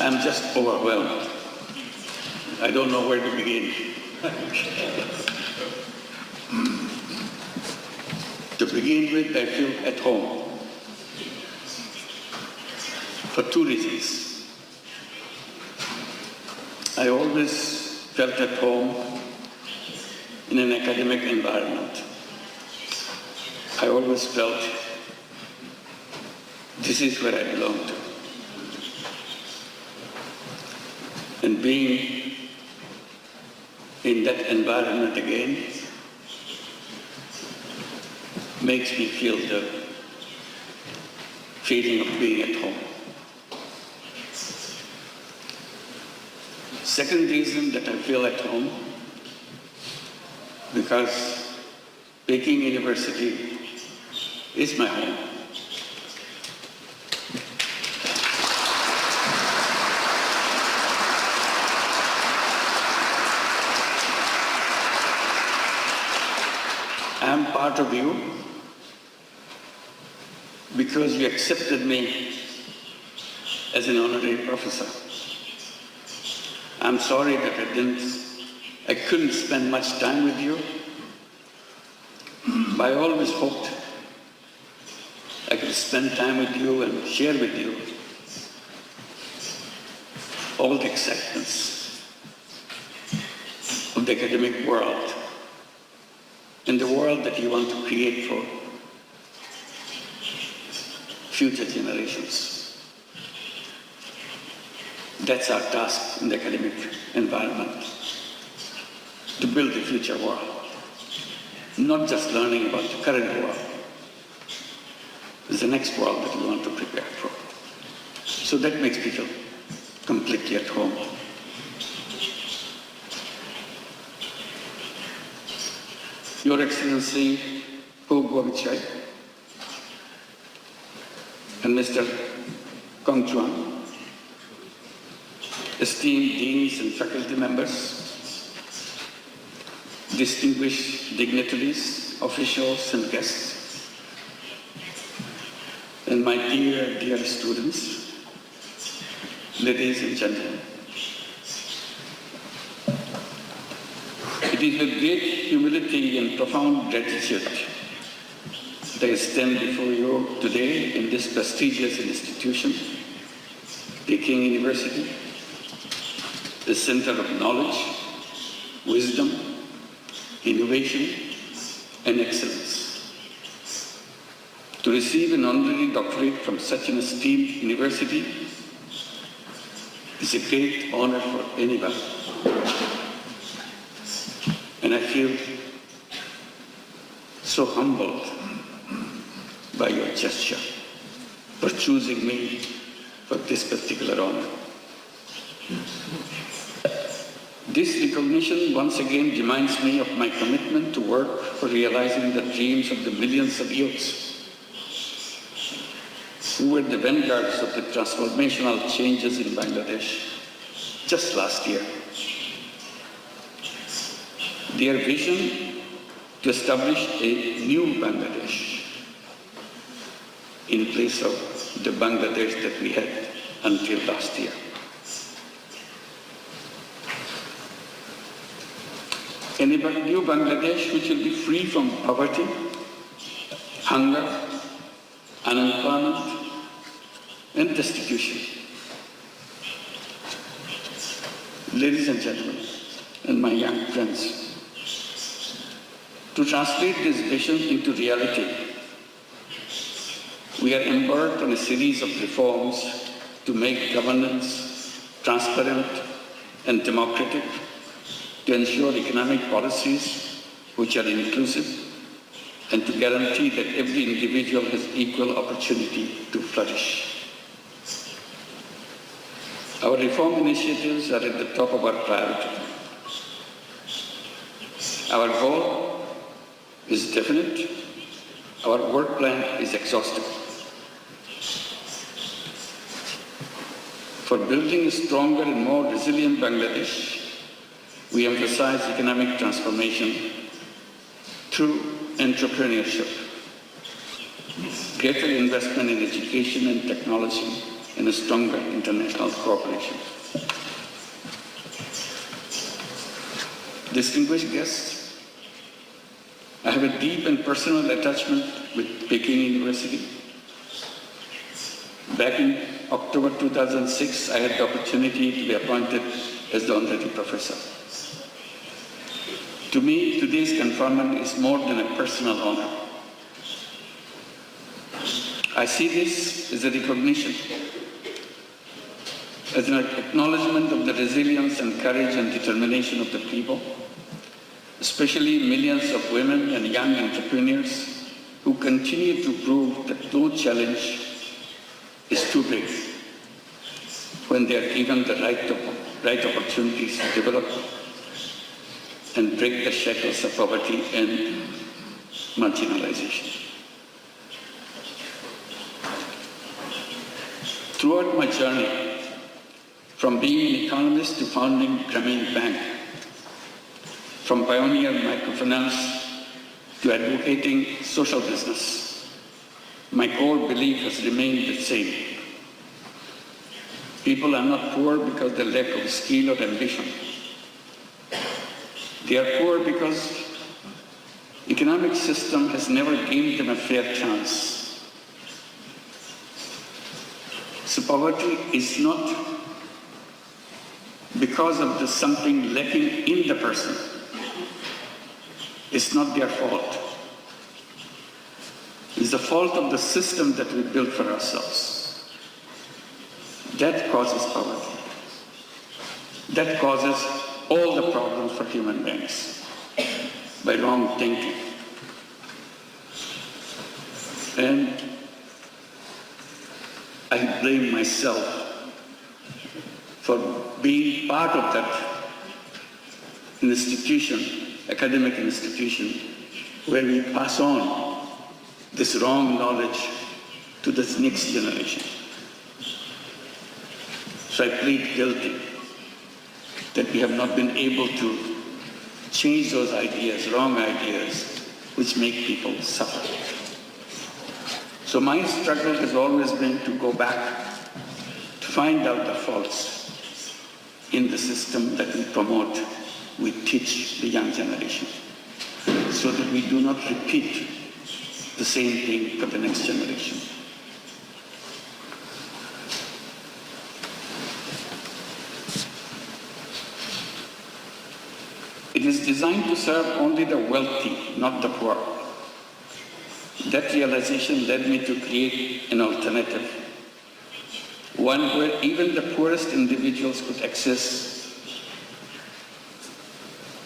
I'm just overwhelmed. I don't know where to begin. To begin with, I feel at home for two reasons. I always felt at home in an academic environment. I always felt this is where I belong to. And being in that environment again makes me feel the feeling of being at home. Second reason that I feel at home, because Peking University is my home. I am part of you because you accepted me as an honorary professor. I'm sorry that I couldn't spend much time with you, but I always hoped I could spend time with you and share with you all the excitements of the academic world and the world that you want to create for future generations. That's our task in the academic environment, to build the future world, not just learning about the current world. It's the next world that we want to prepare for. So that makes me feel completely at home. Your Excellency, Hu Guoqiang and Mr. Kong Chuan, esteemed deans and faculty members, distinguished dignitaries, officials and guests, and my dear, dear students, ladies and gentlemen. It is with great humility and profound gratitude that I stand before you today in this prestigious institution, Peking University, the center of knowledge, wisdom, innovation, and excellence. To receive an honorary doctorate from such an esteemed university is a great honor for anyone. And I feel so humbled by your gesture for choosing me for this particular honor. This recognition once again reminds me of my commitment to work for realizing the dreams of the millions of youths who were the vanguards of the transformational changes in Bangladesh just last year. Their vision to establish a new Bangladesh in place of the Bangladesh that we had until last year. A new Bangladesh which will be free from poverty, hunger, unemployment, and destitution. Ladies and gentlemen, and my young friends, to translate this vision into reality, we are embarked on a series of reforms to make governance transparent and democratic, to ensure economic policies which are inclusive, and to guarantee that every individual has equal opportunity to flourish. Our reform initiatives are at the top of our priority. Our goal is definite. Our work plan is exhaustive. For building a stronger and more resilient Bangladesh, we emphasize economic transformation through entrepreneurship, greater investment in education and technology, and a stronger international cooperation. Distinguished guests, I have a deep and personal attachment with Peking University. Back in October 2006, I had the opportunity to be appointed as the honorary professor. To me, today's conferment is more than a personal honor. I see this as a recognition, as an acknowledgement of the resilience and courage and determination of the people, especially millions of women and young entrepreneurs who continue to prove that no challenge is too big when they are given the right opportunities to develop and break the shackles of poverty and marginalization. Throughout my journey, from being an economist to founding Grameen Bank, from pioneer microfinance to advocating social business, my core belief has remained the same. People are not poor because they lack of skill or ambition. They are poor because the economic system has never given them a fair chance. So poverty is not because of something lacking in the person. It's not their fault. It's the fault of the system that we built for ourselves. That causes poverty. That causes all the problems for human beings by wrong thinking. And I blame myself for being part of that institution, academic institution, where we pass on this wrong knowledge to this next generation. So I plead guilty that we have not been able to change those ideas, wrong ideas, which make people suffer. So my struggle has always been to go back, to find out the faults in the system that we promote, we teach the young generation, so that we do not repeat the same thing for the next generation. It is designed to serve only the wealthy, not the poor. That realization led me to create an alternative, one where even the poorest individuals could access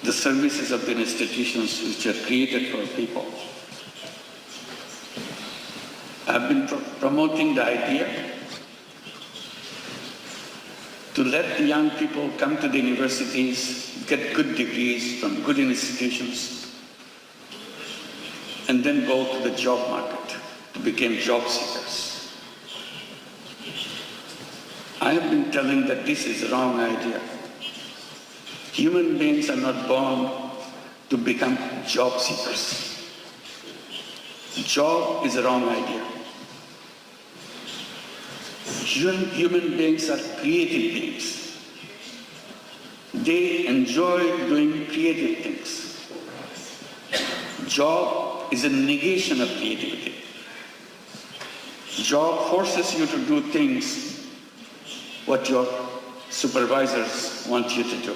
the services of the institutions which are created for people. I've been promoting the idea to let the young people come to the universities, get good degrees from good institutions, and then go to the job market to become job seekers. I have been telling that this is a wrong idea. Human beings are not born to become job seekers. Job is a wrong idea. Human beings are creative beings. They enjoy doing creative things. Job is a negation of creativity. Job forces you to do things what your supervisors want you to do.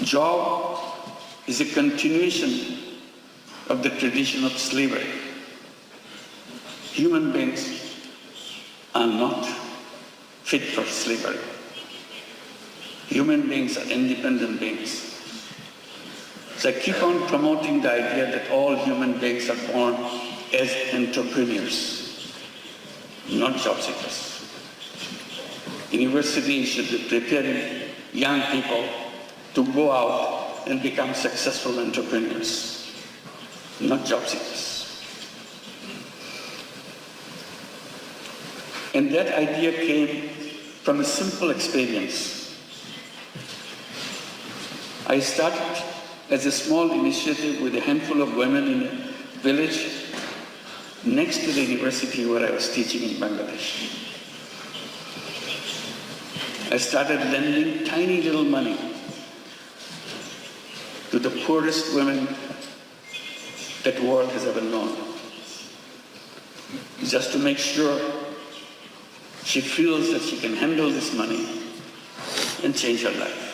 Job is a continuation of the tradition of slavery. Human beings are not fit for slavery. Human beings are independent beings. So I keep on promoting the idea that all human beings are born as entrepreneurs, not job seekers. Universities should be preparing young people to go out and become successful entrepreneurs, not job seekers. And that idea came from a simple experience. I started as a small initiative with a handful of women in a village next to the university where I was teaching in Bangladesh. I started lending tiny little money to the poorest women that the world has ever known, just to make sure she feels that she can handle this money and change her life.